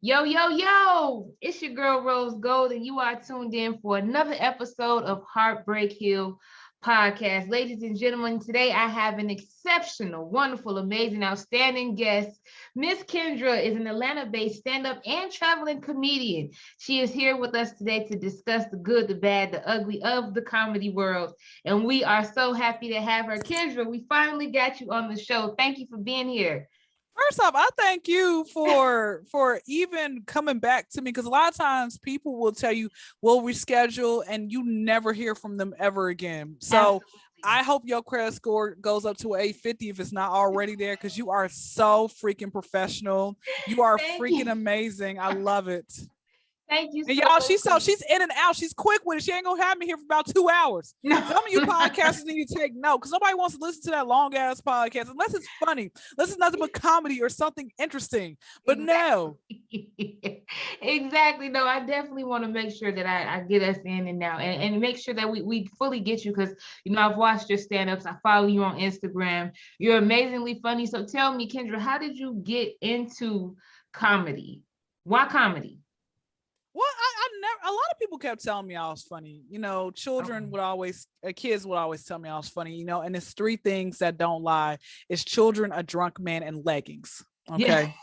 Yo, yo, yo, it's your girl Rose Gold, and you are tuned in for another episode of Heartbreak Hill podcast. Ladies and gentlemen, today I have an exceptional, wonderful, amazing, outstanding guest. Miss Kendra is an Atlanta-based stand-up and traveling comedian. She is here with us today to discuss the good, the bad, the ugly of the comedy world, and we are so happy to have her. Kendra, we finally got you on the show. Thank you for being here. First off, I thank you for even coming back to me, because a lot of times people will tell you we'll reschedule and you never hear from them ever again. So Absolutely. I hope your credit score goes up to 850 if it's not already there, because you are so freaking professional. You are Thank freaking you. amazing. I love it. Thank you And so y'all, much. she's in and out. She's quick with it. She ain't gonna have me here for about 2 hours. No. Some of you podcasters need to take note, because nobody wants to listen to that long ass podcast unless it's funny, unless it's nothing but comedy or something interesting. But no, Exactly. Exactly. No, I definitely want to make sure that I get us in and now and make sure that we fully get you because I've watched your stand-ups. I follow you on Instagram. You're amazingly funny. So tell me, Kendra, how did you get into comedy? Why comedy? well, I never. A lot of people kept telling me I was funny. Children Okay. would always, kids would always tell me I was funny. And it's three things that don't lie: it's children, a drunk man, and leggings. Yeah. Okay.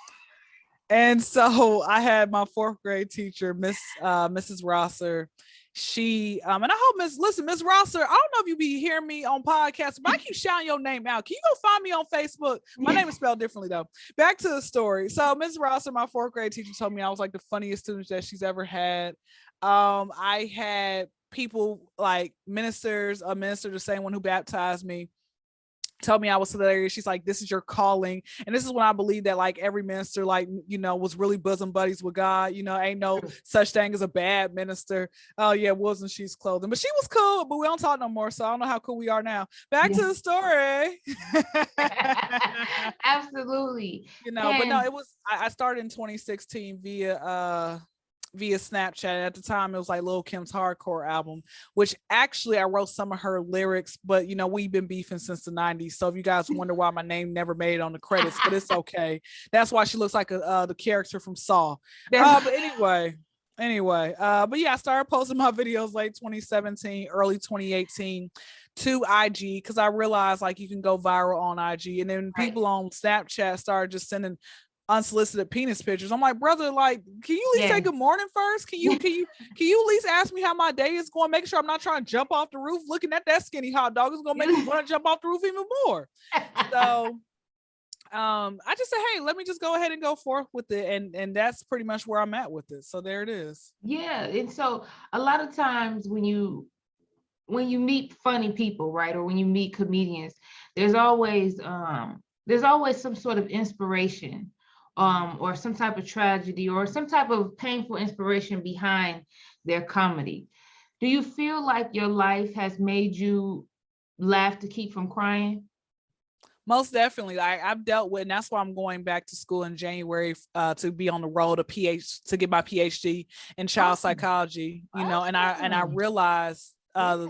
And so I had my fourth grade teacher, Mrs. Rosser. She and I hope Miss Rosser, I don't know if you be hearing me on podcasts, but I keep shouting your name out. Can you go find me on Facebook? My name is spelled differently though. Back to the story. So Miss Rosser, my fourth grade teacher, told me I was like the funniest student that she's ever had. I had people like ministers, a minister, the same one who baptized me, told me I was hilarious. She's like, this is your calling. And this is when I believe that like every minister, like, was really bosom buddies with God. Ain't no such thing as a bad minister. Oh yeah, wolves in sheep's clothing. But she was cool, but we don't talk no more. So I don't know how cool we are now. Back to Yeah. the story. Absolutely. But no, And I started in 2016 via Snapchat. At the time, it was like Lil Kim's Hardcore album, which actually I wrote some of her lyrics, but we've been beefing since the 90s. So if you guys wonder why my name never made it on the credits, but it's okay. That's why she looks like the character from Saw. that's But but yeah, I started posting my videos late 2017, early 2018 to IG, because I realized like you can go viral on IG, and then right. people on Snapchat started just sending unsolicited penis pictures. I'm like, brother, like, can you at least say Yes. good morning first? Can you at least ask me how my day is going? Make sure I'm not trying to jump off the roof. Looking at that skinny hot dog is gonna make me want to jump off the roof even more. So I just said, hey, let me just go ahead and go forth with it. And that's pretty much where I'm at with it. So there it is. Yeah. And so a lot of times when you meet funny people, right, or when you meet comedians, there's always there's always some sort of inspiration, or some type of tragedy or some type of painful inspiration behind their comedy. Do you feel like your life has made you laugh to keep from crying? Most definitely. I've dealt with, and that's why I'm going back to school in January to be on the road to get my PhD in child Awesome. psychology. And I Awesome. realized Yeah.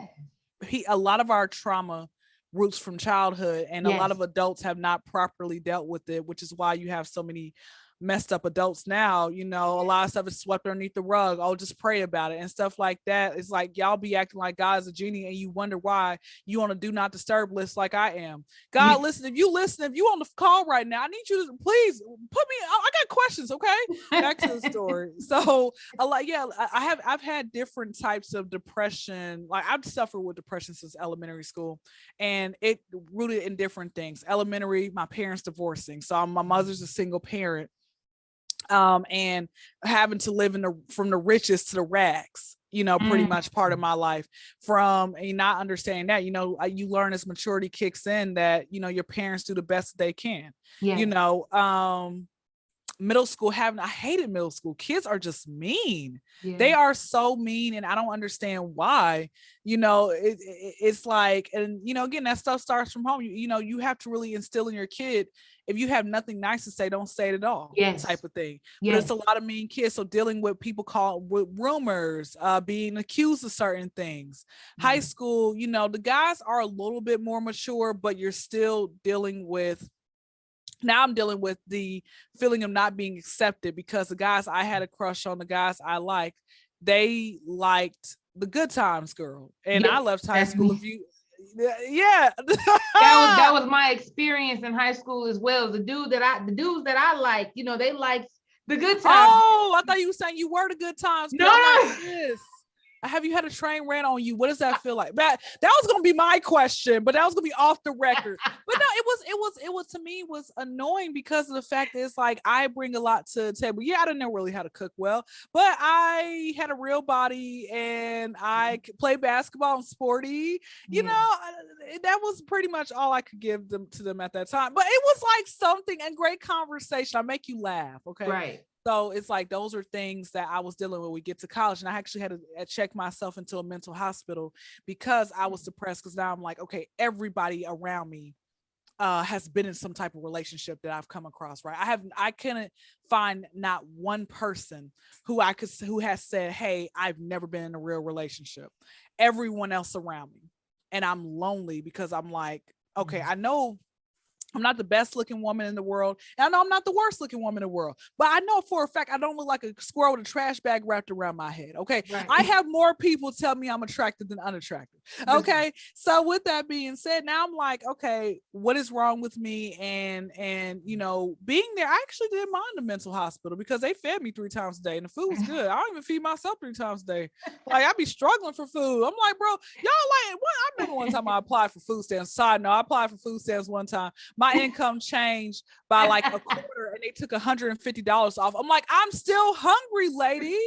a lot of our trauma roots from childhood, and a lot Yes. of adults have not properly dealt with it, which is why you have so many messed up adults now. A lot of stuff is swept underneath the rug. Oh, just pray about it and stuff like that. It's like y'all be acting like God's a genie, and you wonder why you on a do not disturb list like I am. God, listen, if you on the call right now, I need you to please put me. I got questions, okay? Back to the story. So a lot, yeah, I've had different types of depression. Like I've suffered with depression since elementary school, and it rooted in different things. Elementary, my parents divorcing, so my mother's a single parent, and having to live from the richest to the rags, pretty Mm. much part of my life. From not understanding that, you learn as maturity kicks in that your parents do the best they can. you Yes. know um Middle school, I hated middle school. Kids are just mean. They Yes. are so mean, and I don't understand why. It's like, and again, that stuff starts from home. You have to really instill in your kid, if you have nothing nice to say, don't say it at all, Yes. type of thing. But it's Yes. a lot of mean kids. So dealing with people with rumors, being accused of certain things. High Mm. school, the guys are a little bit more mature, but you're still dealing with now I'm dealing with the feeling of not being accepted because the guys I had a crush on, the guys I liked, they liked the good times girl. And I Yep, left high that's school. me. If you, yeah. That was my experience in high school as well. The dudes that I like, they like the good times. Oh, I thought you were saying you were the good times girl. No, I'm like, no. sis, have you had a train ran on you? What does that feel like? That was gonna be my question, but that was gonna be off the record. But no, it was to me was annoying because of the fact that it's like I bring a lot to the table. Yeah, I didn't know really how to cook well, but I had a real body and I could play basketball and sporty. That was pretty much all I could give them to them at that time. But it was like something and great conversation. I make you laugh, okay? Right. So it's like those are things that I was dealing with when we get to college. And I actually had to check myself into a mental hospital because I was depressed. Because now I'm like, okay, everybody around me has been in some type of relationship that I've come across, right? I couldn't find not one person who has said, hey, I've never been in a real relationship. Everyone else around me. And I'm lonely because I'm like, okay, I know I'm not the best looking woman in the world. And I know I'm not the worst looking woman in the world, but I know for a fact I don't look like a squirrel with a trash bag wrapped around my head. Okay. Right. I have more people tell me I'm attractive than unattractive. Okay. So with that being said, now I'm like, okay, what is wrong with me? And being there, I actually didn't mind the mental hospital because they fed me 3 times a day and the food was good. I don't even feed myself 3 times a day. Like I be struggling for food. I'm like, bro, y'all like what? I remember one time I applied for food stamps. Side note, I applied for food stamps one time. My income changed by like a quarter and they took $150 off. I'm like, I'm still hungry, lady.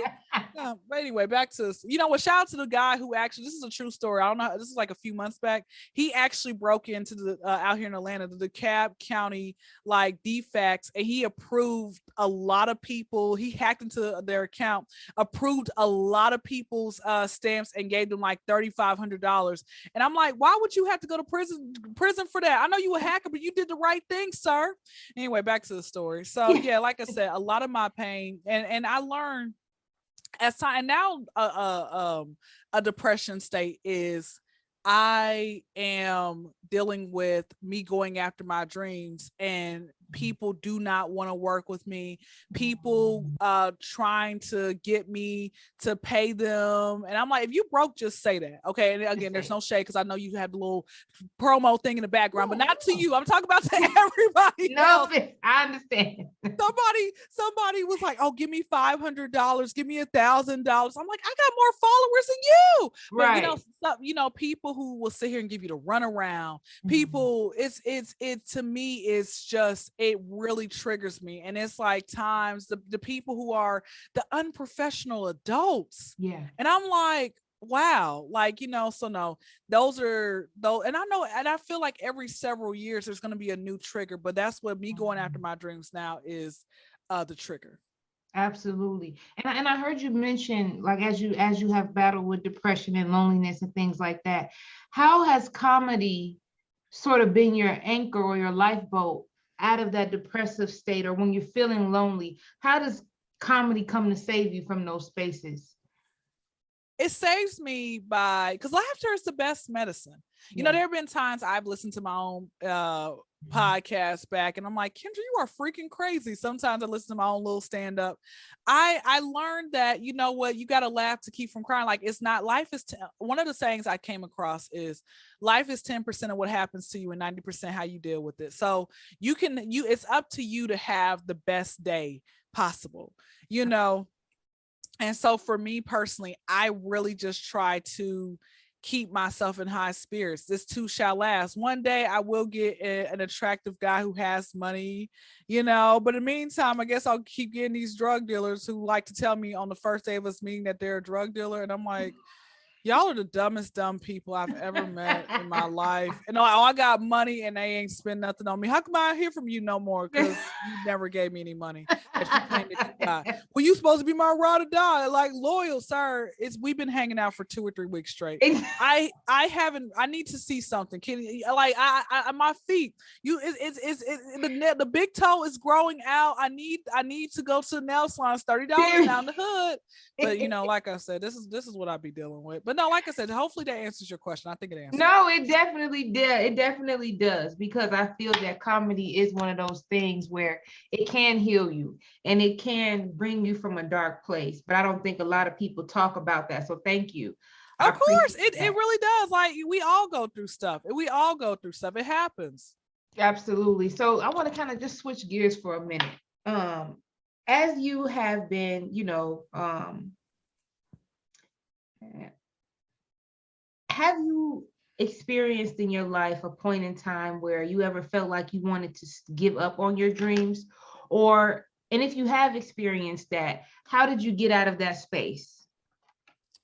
But anyway, back to this. Shout out to the guy who actually, this is a true story. I don't know. This is like a few months back. He actually broke into the out here in Atlanta, the DeKalb County like defects, and he approved a lot of people. He hacked into their account, approved a lot of people's stamps, and gave them like $3,500. And I'm like, why would you have to go to prison for that? I know you a hacker, but you did the right thing, sir. Anyway, back to the story. So yeah, like I said, a lot of my pain, and I learned as time. And now a depression state is I am dealing with me going after my dreams and people do not want to work with me. People trying to get me to pay them. And I'm like, if you broke, just say that. Okay. And again, there's no shade because I know you had the little promo thing in the background, but not to you. I'm talking about to everybody. No, I understand. Somebody was like, oh, give me $500, give me $1,000. I'm like, I got more followers than you. But people who will sit here and give you the runaround, people, it to me, it's just, it really triggers me. And it's like times the people who are the unprofessional adults. Yeah. And I'm like, wow, so no, those are those. And I know, and I feel like every several years there's going to be a new trigger, but that's what me going after my dreams now is the trigger. Absolutely. And I heard you mention, like, as you have battled with depression and loneliness and things like that, how has comedy sort of been your anchor or your lifeboat out of that depressive state, or when you're feeling lonely? How does comedy come to save you from those spaces? It saves me because laughter is the best medicine. There have been times I've listened to my own podcast back and I'm like, Kendra, you are freaking crazy. Sometimes I listen to my own little stand up. I learned that, you know what, you got to laugh to keep from crying. Like it's not, life is, one of the sayings I came across is life is 10% of what happens to you and 90% how you deal with it. So it's up to you to have the best day possible, And so for me personally, I really just try to keep myself in high spirits. This too shall last. One day I will get an attractive guy who has money, but in the meantime, I guess I'll keep getting these drug dealers who like to tell me on the first day of us meeting that they're a drug dealer. And I'm like, y'all are the dumbest dumb people I've ever met in my life. And I got money and they ain't spend nothing on me. How come I don't hear from you no more? Because you never gave me any money. Well, you supposed to be my ride or die, like loyal, sir. We've been hanging out for 2 or 3 weeks straight. I need to see something. Can my feet? The big toe is growing out. I need to go to the nail salon. $30 down the hood. But like I said, this is what I be dealing with. But no, like I said, hopefully that answers your question. I think it answers. No, it definitely did. It definitely does, because I feel that comedy is one of those things where it can heal you and it can bring you from a dark place. But I don't think a lot of people talk about that. So thank you. Of course, it really does. Like we all go through stuff. It happens. Absolutely. So I want to kind of just switch gears for a minute. As you have been, have you experienced in your life a point in time where you ever felt like you wanted to give up on your dreams? And if you have experienced that, how did you get out of that space?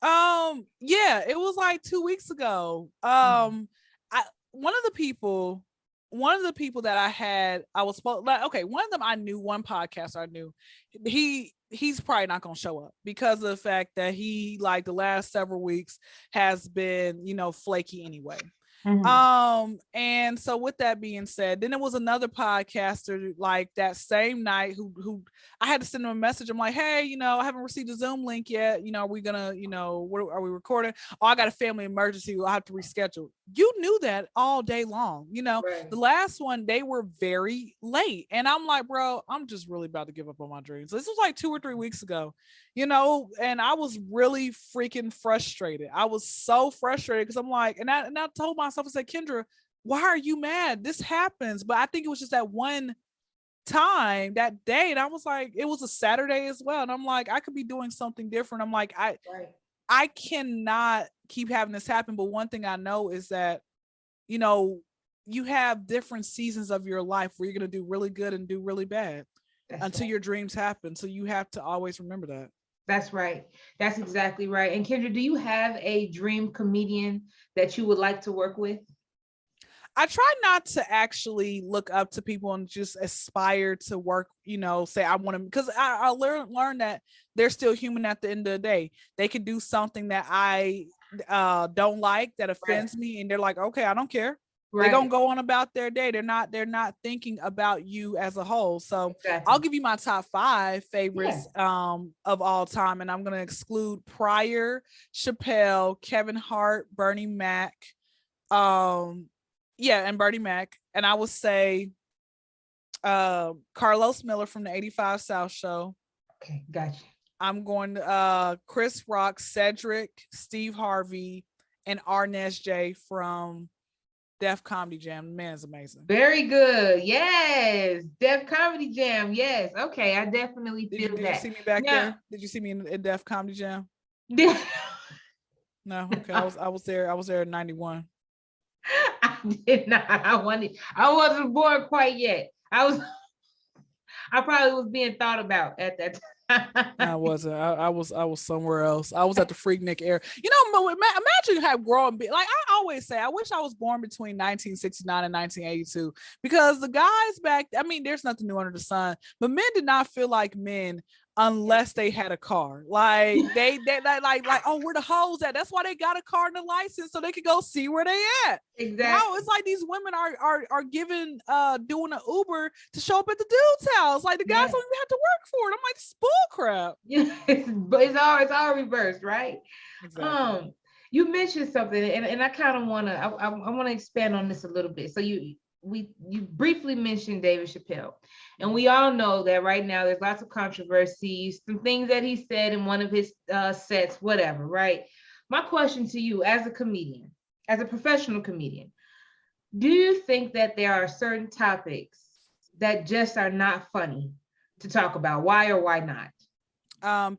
Yeah, it was like 2 weeks ago. One of the people that I was supposed, like, okay, one of them I knew, one podcaster I knew, he's probably not gonna show up because of the fact that he, like, the last several weeks has been, flaky anyway. And so with that being said, then it was another podcaster like that same night who I had to send him a message. I'm like, hey, I haven't received a Zoom link yet. Are we gonna, what are we recording? Oh, I got a family emergency. I'll have to reschedule. You knew that all day long. Right. The last one, they were very late. And I'm like, bro, I'm just really about to give up on my dreams. This was like 2 or 3 weeks ago, and I was really freaking frustrated. I was so frustrated because I'm like, and I told myself, I said, Kendra, why are you mad? This happens. But I think it was just that one time, that day, and I was like, it was a Saturday as well, and I'm like, I could be doing something different. I'm like, I cannot keep having this happen. But one thing I know is that, you have different seasons of your life where you're going to do really good and do really bad. That's until right. Your dreams happen. So you have to always remember that. That's right. That's exactly right. And Kendra, do you have a dream comedian that you would like to work with? I try not to actually look up to people and just aspire to work, say I want to, because I learned that they're still human at the end of the day. They could do something that I don't like, that offends me, and they're like, okay, I don't care. Right. They're gonna go on about their day. They're not thinking about you as a whole. So exactly. I'll give you my top 5 favorites of all time, and I'm gonna exclude Pryor, Chappelle, Kevin Hart, Bernie Mac, and Bernie Mac. And I would say Carlos Miller from the 85 South Show. Okay, gotcha. I'm going to Chris Rock, Cedric, Steve Harvey, and Arnez J from Def Comedy Jam. Man is amazing. Very good. Yes. Def Comedy Jam. Yes. Okay. I definitely feel that. Did you see me back there? Did you see me in Def Comedy Jam? No. Okay. I was there in 91. I did not. I wasn't born quite yet. I probably was being thought about at that time. I wasn't. I was somewhere else. I was at the Freaknik era. Imagine how growing. Like I always say, I wish I was born between 1969 and 1982, because the guys back, there's nothing new under the sun, but men did not feel like men unless they had a car. Like they like, oh, where the hoes at? That's why they got a car and a license, so they could go see where they at. Exactly. It's like these women are given doing an Uber to show up at the dude's house. Like the guys don't even have to work for it. I'm like, it's bull crap. It's all reversed, right? Exactly. You mentioned something, and I kind of want to expand on this a little bit. So you briefly mentioned David Chappelle, and we all know that right now there's lots of controversies, some things that he said in one of his sets, whatever, right? My question to you, as a comedian, as a professional comedian, do you think that there are certain topics that just are not funny to talk about? Why or why not?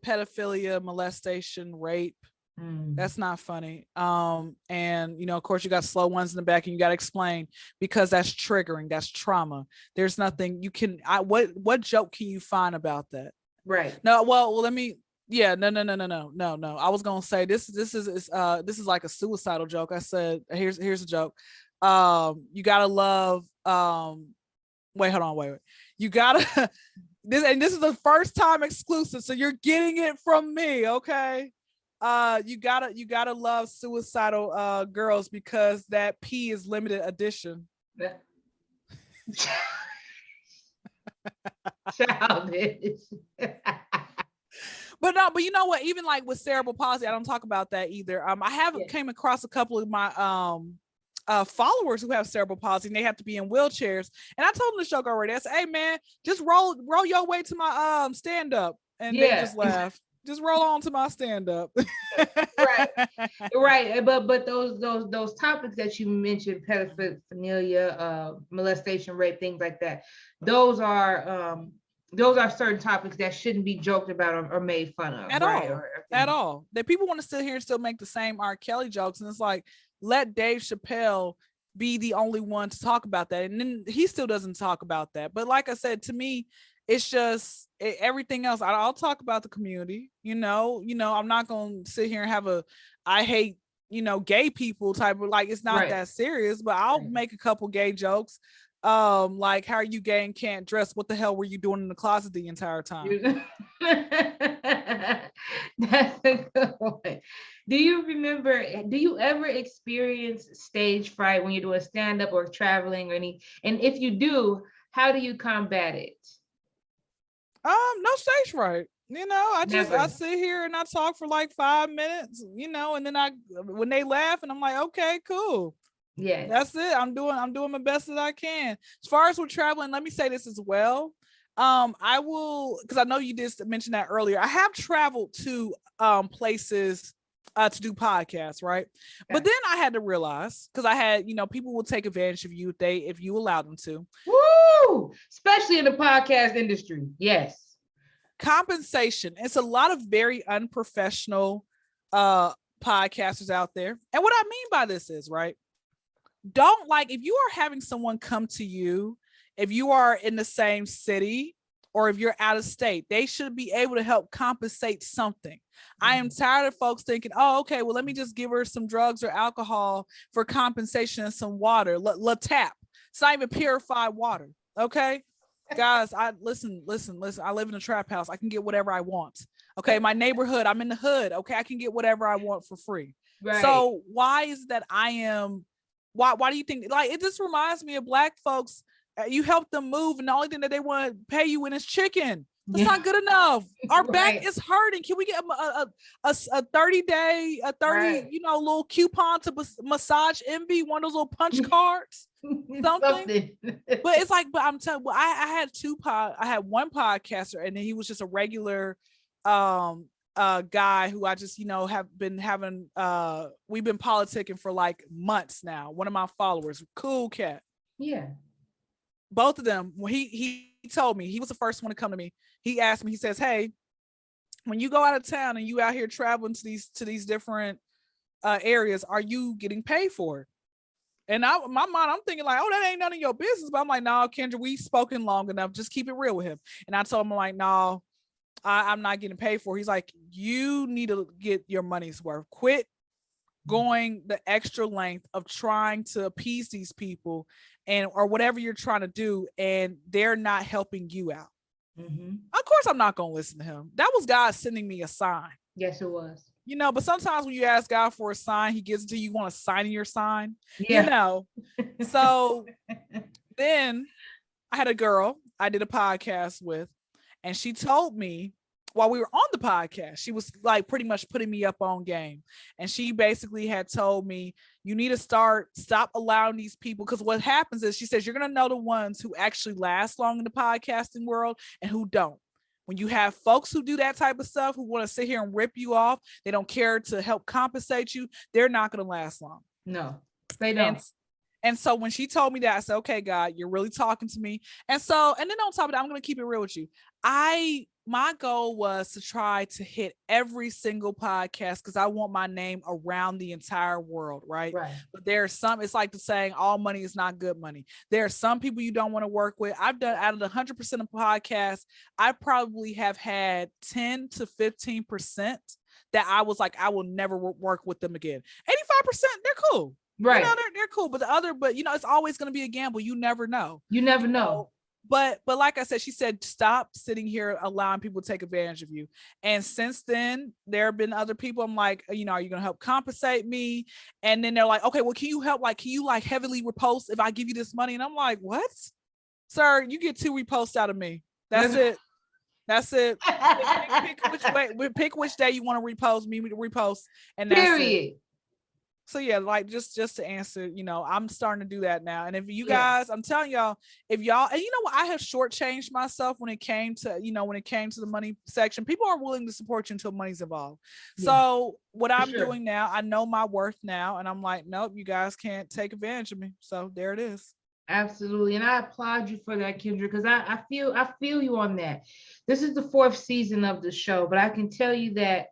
Pedophilia, molestation, rape. That's not funny. And of course you got slow ones in the back, and you got to explain, because that's triggering, that's trauma. There's nothing you can, what joke can you find about that? Right. No, well, let me, no. I was going to say, this is like a suicidal joke. I said, here's a joke. You got to love, wait. You got to, this is the first time exclusive, so you're getting it from me. Okay. You gotta love suicidal girls, because that P is limited edition. Childish. but you know what? Even like with cerebral palsy, I don't talk about that either. I haven't came across a couple of my followers who have cerebral palsy and they have to be in wheelchairs. And I told them the joke already. I said, hey man, just roll your way to my stand up. And they just laughed. Just roll on to my stand up. Right. But those topics that you mentioned, pedophilia, molestation, rape, things like that, those are certain topics that shouldn't be joked about or made fun of at all. That people want to sit here and still make the same R. Kelly jokes, and it's like, let Dave Chappelle be the only one to talk about that, and then he still doesn't talk about that. But like I said, to me, it's just everything else. I'll talk about the community, I'm not gonna sit here and have I hate gay people type of, like, it's not that serious, but I'll make a couple gay jokes. Like, how are you gay and can't dress? What the hell were you doing in the closet the entire time? That's a good one. Do you ever experience stage fright when you're doing stand-up or traveling or any? And if you do, how do you combat it? No stage fright. I sit here and I talk for like 5 minutes, and then when they laugh and I'm like, okay, cool. Yeah, that's it. I'm doing my best that I can. As far as with traveling, let me say this as well. I will, because I know you did mention that earlier. I have traveled to places to do podcasts, right? Okay. But then I had to realize, because I had, people will take advantage of you if you allow them to. Woo! Especially in the podcast industry. Yes. Compensation. It's a lot of very unprofessional podcasters out there. And what I mean by this is, right? Don't, like, if you are having someone come to you, if you are in the same city or if you're out of state, they should be able to help compensate something. I am tired of folks thinking, oh, okay, well, let me just give her some drugs or alcohol for compensation and some water. La tap. It's not even purified water. Okay. Guys, listen. I live in a trap house. I can get whatever I want. Okay. My neighborhood, I'm in the hood. Okay. I can get whatever I want for free. Right. So why is that why do you think, like, it just reminds me of Black folks. You help them move and the only thing that they want to pay you in is chicken. That's not good enough. Our back is hurting. Can we get a 30-day, little coupon to massage Envy, one of those little punch cards? Something. But it's like, but I'm telling you, I had one podcaster, and then he was just a regular guy who I just, have been having, we've been politicking for like months now. One of my followers, cool cat. Yeah. Both of them, when he told me, he was the first one to come to me. He asked me, he says, hey, when you go out of town and you out here traveling to these different areas, are you getting paid for it? And my mind, I'm thinking like, oh, that ain't none of your business. But I'm like, no, Kendra, we've spoken long enough. Just keep it real with him. And I told him, I'm like, no, I'm not getting paid for it. He's like, you need to get your money's worth. Quit going the extra length of trying to appease these people or whatever you're trying to do, and they're not helping you out. Mm-hmm. Of course, I'm not going to listen to him. That was God sending me a sign. Yes, it was. But sometimes when you ask God for a sign, he gives it to you. You want a sign in your sign, So then I had a girl I did a podcast with, and she told me while we were on the podcast, she was like pretty much putting me up on game. And she basically had told me, you need to stop allowing these people. Because what happens is, she says, you're going to know the ones who actually last long in the podcasting world and who don't. When you have folks who do that type of stuff, who want to sit here and rip you off, they don't care to help compensate you, they're not going to last long. No, they don't. And so when she told me that, I said, okay, God, you're really talking to me. And then on top of that, I'm going to keep it real with you. My goal was to try to hit every single podcast because I want my name around the entire world, right? But there's some, it's like the saying, all money is not good money. There are some people you don't want to work with. I've done, out of the 100% of podcasts, I probably have had 10 to 15% that I was like, I will never work with them again. 85%, they're cool. Right. They're cool. But it's always going to be a gamble. You never know. You never know. But like I said, she said, stop sitting here allowing people to take advantage of you. And since then, there have been other people. I'm like, are you going to help compensate me? And then they're like, okay, well, can you help? Like, can you heavily repost if I give you this money? And I'm like, what? Sir, you get 2 reposts out of me. That's it. That's it. Pick which day you want to repost, me to repost, and that's it. Period. So yeah, like just to answer, I'm starting to do that now. And if you Yeah. guys, I'm telling y'all, if y'all, and you know what, I have shortchanged myself when it came to, the money section. People aren't willing to support you until money's involved. Yeah. So what I'm sure. doing now, I know my worth now, and I'm like, nope, you guys can't take advantage of me. So there it is. Absolutely. And I applaud you for that, Kendra, because I feel you on that. This is the 4th season of the show, but I can tell you that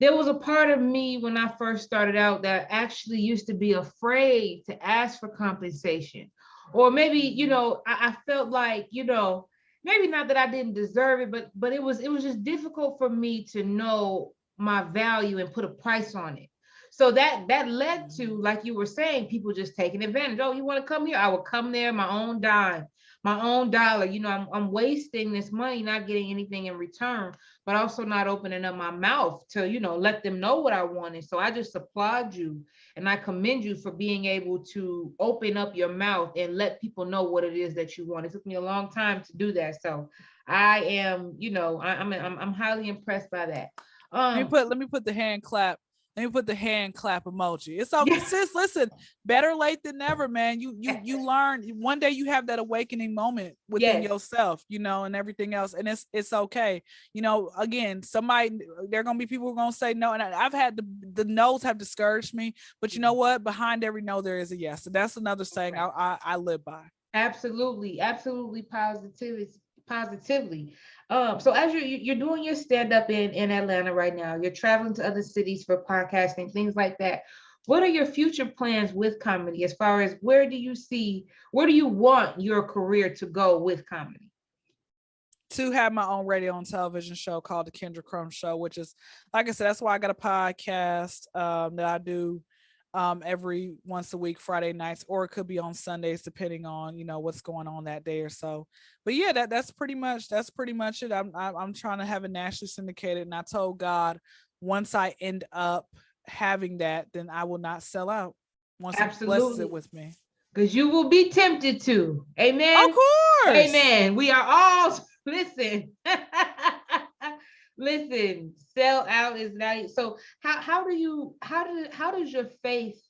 there was a part of me when I first started out that actually used to be afraid to ask for compensation. Or maybe, I felt like, maybe not that I didn't deserve it, but it was just difficult for me to know my value and put a price on it. So that led to, like you were saying, people just taking advantage. Oh, you want to come here? I will come there, my own dime, my own dollar. I'm wasting this money, not getting anything in return, but also not opening up my mouth to, let them know what I wanted. So I just applaud you and I commend you for being able to open up your mouth and let people know what it is that you want. It took me a long time to do that. So I am, I'm highly impressed by that. Let me put the hand clap. Let me put the hand clap emoji. It's okay, Yeah. sis. Listen, better late than never, man. You learn. One day you have that awakening moment within Yes. yourself, and everything else, and it's okay. Again, there are gonna be people who are gonna say no, and I've had the no's have discouraged me, but you know what? Behind every no, there is a yes, and that's another saying I live by. Absolutely, absolutely, positively. So as you're doing your stand up in Atlanta right now, you're traveling to other cities for podcasting, things like that. What are your future plans with comedy? As far as where do you want your career to go with comedy? To have my own radio and television show called the Kyndra Crump Show, which is, like I said, that's why I got a podcast that I do every once a week, Friday nights, or it could be on Sundays, depending on what's going on that day or so. But yeah, that's pretty much it. I'm trying to have it nationally syndicated, and I told God, once I end up having that, then I will not sell out. Once He blesses it Absolutely. with me, Because you will be tempted to. of Amen. course. Amen. We are all listen. Listen, sell out is not so how does your faith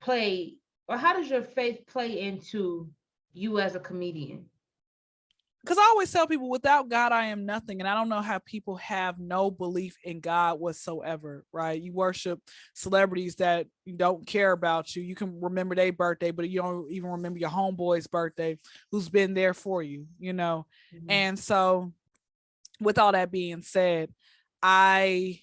play, or how does your faith play into you as a comedian? Because I always tell people, without God, I am nothing. And I don't know how people have no belief in God whatsoever, right? You worship celebrities that don't care about you. You can remember their birthday, but you don't even remember your homeboy's birthday who's been there for you, Mm-hmm. And so, with all that being said, I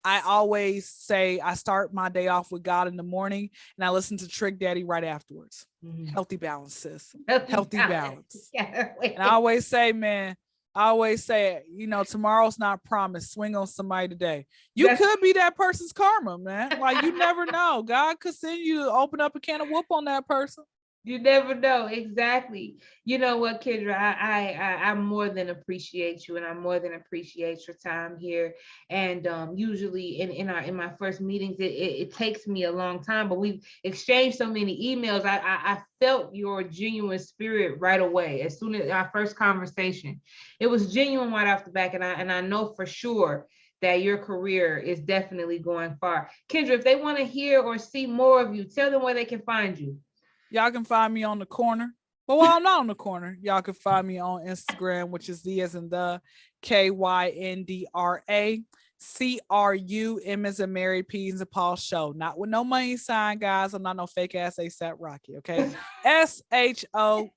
always say I start my day off with God in the morning, and I listen to Trick Daddy right afterwards. Mm-hmm. Healthy balance, sis. Healthy balance. Yeah, and I always say, man, tomorrow's not promised. Swing on somebody today. You could be that person's karma, man. Like, you never know. God could send you to open up a can of whoop on that person. You never know. Exactly. You know what, Kendra, I more than appreciate you, and I more than appreciate your time here. And usually in my first meetings, it takes me a long time, but we've exchanged so many emails. I felt your genuine spirit right away. As soon as our first conversation, it was genuine right off the back. And I know for sure that your career is definitely going far. Kendra, if they want to hear or see more of you, tell them where they can find you. Y'all can find me on the corner. But while I'm not on the corner, y'all can find me on Instagram, which is the as in the Kyndra CRUM as in Mary P as in Paul show. Not with no money sign, guys. I'm not no fake ass ASAP Rocky. Okay. SHOW.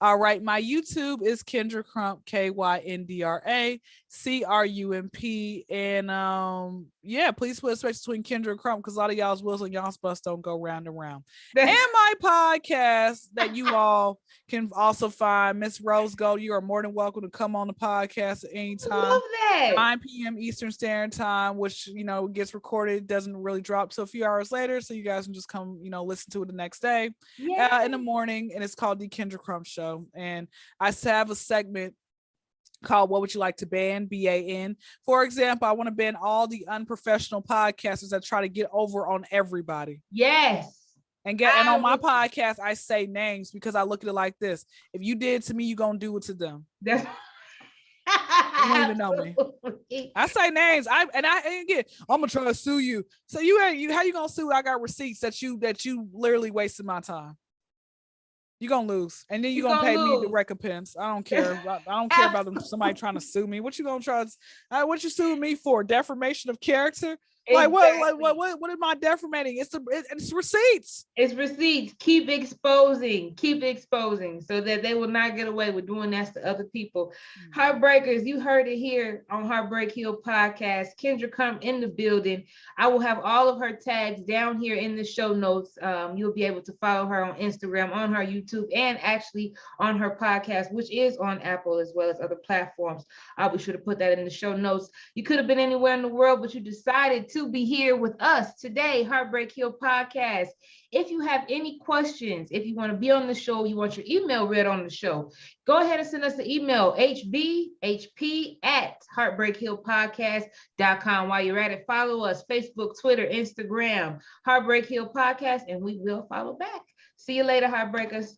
All right. My YouTube is Kyndra Crump, KYNDRA CRUMP. And yeah, please put a space between Kyndra and Crump, because a lot of y'all's wheels and y'all's bus don't go round and round. And my podcast that you all can also find, Miss Rose Gold. You are more than welcome to come on the podcast at any time. Love that. 9 p.m. Eastern Standard Time, which gets recorded, doesn't really drop till a few hours later, so you guys can just come listen to it the next day in the morning. And it's called the Kyndra Crump Show, and I have a segment called What Would You Like to Ban? BAN. For example, I want to ban all the unprofessional podcasters that try to get over on everybody. Yes. And on my podcast, I say names because I look at it like this. If you did to me, you gonna do it to them. You don't even know me. I say names. I'm gonna try to sue you. So how you gonna sue? I got receipts that you literally wasted my time. You're gonna lose, and then you're gonna pay me the recompense. I don't care. I don't care about somebody trying to sue me. What you gonna try? What you suing me for? Defamation of character? Exactly. Like what am I defamating? It's receipts. It's receipts. Keep exposing so that they will not get away with doing that to other people. Heartbreakers, you heard it here on Heartbreak Hill podcast. Kyndra Crump in the building. I will have all of her tags down here in the show notes. You'll be able to follow her on Instagram, on her YouTube, and actually on her podcast, which is on Apple as well as other platforms. I'll be sure to put that in the show notes. You could have been anywhere in the world, but you decided to be here with us today, Heartbreak Hill podcast. If you have any questions, if you want to be on the show, you want your email read on the show, go ahead and send us the email, hbhp@heartbreakhillpodcast.com. While you're at it, follow us, Facebook, Twitter, Instagram, Heartbreak Hill Podcast, and we will follow back. See you later, Heartbreakers.